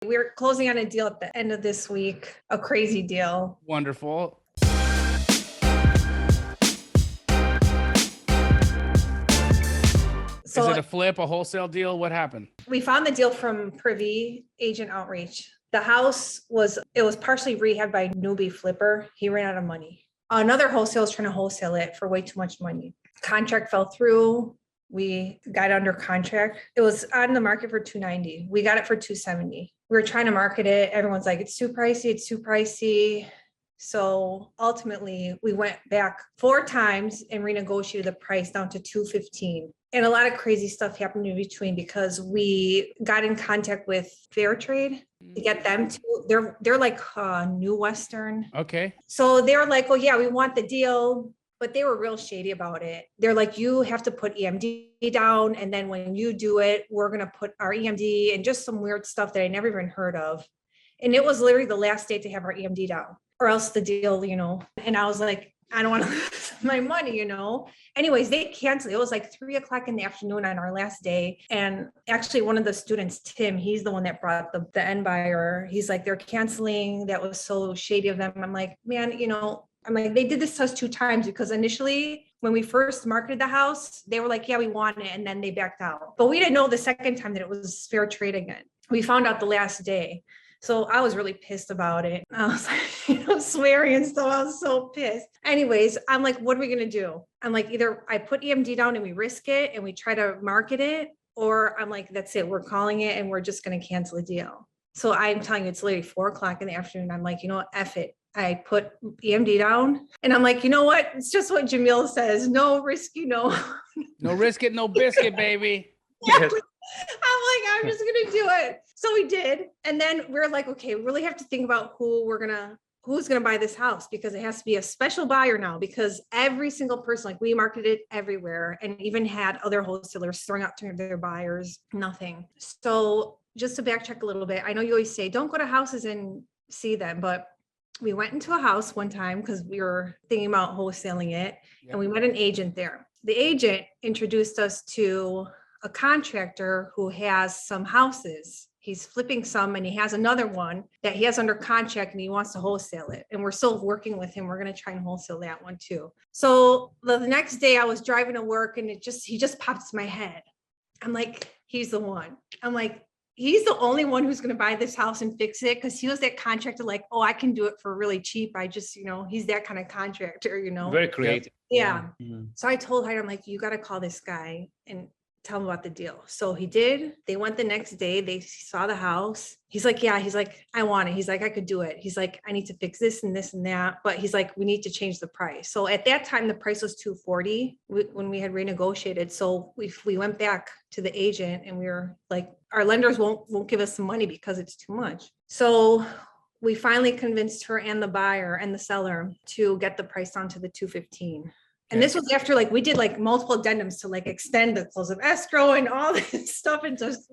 We're closing on a deal at the end of this week, a crazy deal. Wonderful. So is it a flip, a wholesale deal? What happened? We found the deal from Privy Agent Outreach. The house was partially rehabbed by a newbie flipper. He ran out of money. Another wholesale was trying to wholesale it for way too much money. Contract fell through. We got under contract. It was on the market for $290. We got it for $270. We were trying to market it. Everyone's like, it's too pricey. It's too pricey. So ultimately, we went back 4 times and renegotiated the price down to $215. And a lot of crazy stuff happened in between because we got in contact with Fair Trade to get them to, they're like New Western. Okay. So they were like, oh yeah, we want the deal, but they were real shady about it. They're like, you have to put EMD down. And then when you do it, we're going to put our EMD and just some weird stuff that I never even heard of. And it was literally the last day to have our EMD down or else the deal, and I was like, I don't want to lose my money, Anyways, they canceled. It was like 3:00 in the afternoon on our last day. And actually one of the students, Tim, he's the one that brought the end buyer. He's like, they're canceling. That was so shady of them. I'm like, man, I'm like, they did this to us 2 times because initially when we first marketed the house, they were like, yeah, we want it. And then they backed out. But we didn't know the second time that it was fair trade again. We found out the last day. So I was really pissed about it. I was like, swearing and stuff. I was so pissed. Anyways, I'm like, what are we going to do? I'm like, either I put EMD down and we risk it and we try to market it, or I'm like, that's it. We're calling it and we're just going to cancel the deal. So I'm telling you, it's literally 4:00 in the afternoon. I'm like, F it. I put EMD down and I'm like, you know what? It's just what Jamil says. No risky, no. No risk it, no biscuit, baby. Yes. I'm just going to do it. So we did. And then we're like, okay, we really have to think about who's going to buy this house because it has to be a special buyer now because every single person, like we marketed it everywhere and even had other wholesalers throwing out to their buyers, nothing. So just to backtrack a little bit, I know you always say, don't go to houses and see them, but we went into a house one time because we were thinking about wholesaling it. Yep. And we met an agent there. The agent introduced us to a contractor who has some houses. He's flipping some and he has another one that he has under contract and he wants to wholesale it. And we're still working with him. We're going to try and wholesale that one too. So the next day I was driving to work and he just popped to my head. I'm like, he's the one. I'm like, he's the only one who's going to buy this house and fix it. Cause he was that contractor like, oh, I can do it for really cheap. I just, he's that kind of contractor, Very creative. Yeah. Mm-hmm. So I told her, I'm like, you got to call this guy and tell him about the deal. So he did. They went the next day. They saw the house. He's like, yeah. He's like, I want it. He's like, I could do it. He's like, I need to fix this and this and that. But he's like, we need to change the price. So at that time, the price was $240 when we had renegotiated. So we went back to the agent and we were like, our lenders won't give us some money because it's too much. So we finally convinced her and the buyer and the seller to get the price down to the $215. And this was after we did multiple addendums to extend the close of escrow and all this stuff. And just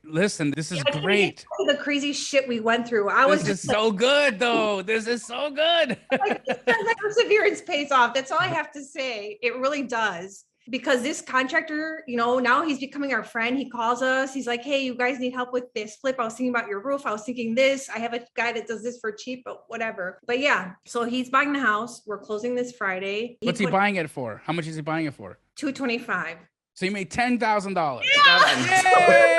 listen, this is great. The crazy shit we went through. This is so good though. This is so good. Perseverance pays off. That's all I have to say. It really does. Because this contractor, now he's becoming our friend. He calls us. He's like, hey, you guys need help with this flip. I was thinking about your roof. I was thinking this. I have a guy that does this for cheap, but whatever. But yeah, so he's buying the house. We're closing this Friday. What's he buying it for? How much is he buying it for? $225. So you made $10,000. Yeah!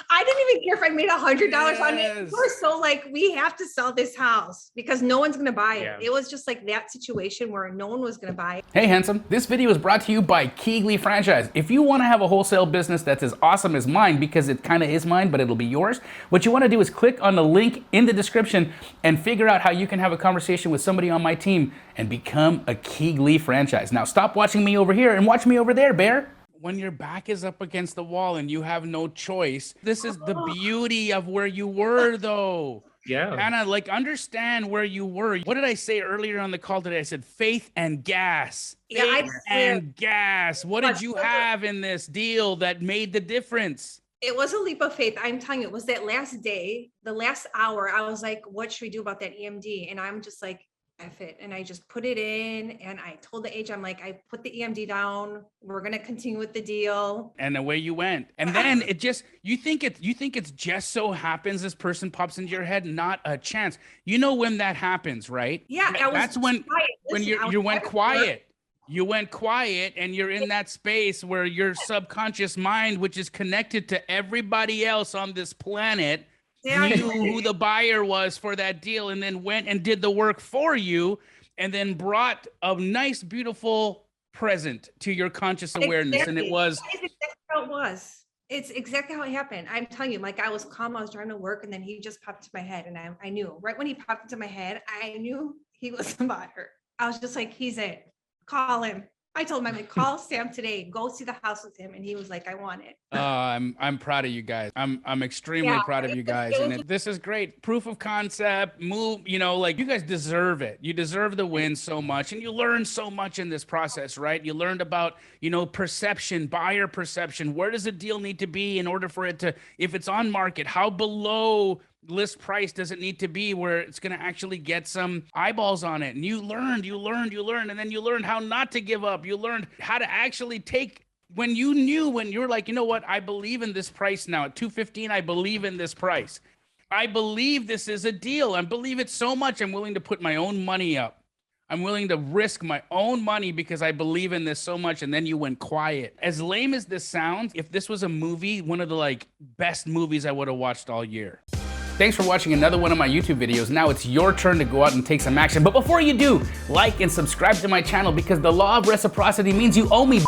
I didn't even care if I made $100 on it. We're so we have to sell this house because no one's going to buy it. Yeah. It was just that situation where no one was going to buy it. Hey, handsome. This video is brought to you by Keyglee Franchise. If you want to have a wholesale business that's as awesome as mine, because it kind of is mine, but it'll be yours, what you want to do is click on the link in the description and figure out how you can have a conversation with somebody on my team and become a Keyglee Franchise. Now stop watching me over here and watch me over there, Bear. When your back is up against the wall and you have no choice, this is the beauty of where you were, though. Yeah. Hannah, understand where you were. What did I say earlier on the call today? I said faith and gas. Faith and gas. What did you have in this deal that made the difference? It was a leap of faith. I'm telling you, it was that last day, the last hour. I was like, what should we do about that EMD? And I'm just like, it. And I just put it in and I told the agent, I'm like, I put the EMD down. We're going to continue with the deal. And away you went. And then it just, you think it's just so happens this person pops into your head? Not a chance. You know when that happens, right? Yeah. That's when you went quiet. You went quiet and you're in that space where your subconscious mind, which is connected to everybody else on this planet, knew who the buyer was for that deal, and then went and did the work for you, and then brought a nice, beautiful present to your conscious awareness. Exactly. And it was. That's exactly how it was. It's exactly how it happened. I'm telling you, like I was calm, I was driving to work, and then he just popped into my head, and I knew right when he popped into my head, I knew he was the buyer. I was just like, he's it. Call him. I told him, I'm like, call Sam today, go see the house with him. And he was like, I want it. I'm proud of you guys. I'm extremely proud of you guys. And this is great. Proof of concept, move, you know, like you guys deserve it. You deserve the win so much. And you learn so much in this process, right? You learned about, you know, perception, buyer perception. Where does a deal need to be in order for it to, if it's on market, how below list price does it need to be where it's going to actually get some eyeballs on it? And you learned, and then you learned how not to give up. You learned how to actually take, when you're like, you know what, I believe in this price now at $215. I believe in this price. I believe this is a deal. I believe it so much. I'm willing to put my own money up. I'm willing to risk my own money because I believe in this so much. And then you went quiet. As lame as this sounds, if this was a movie, one of the like best movies I would have watched all year. Thanks for watching another one of my YouTube videos. Now it's your turn to go out and take some action. But before you do, like and subscribe to my channel because the law of reciprocity means you owe me.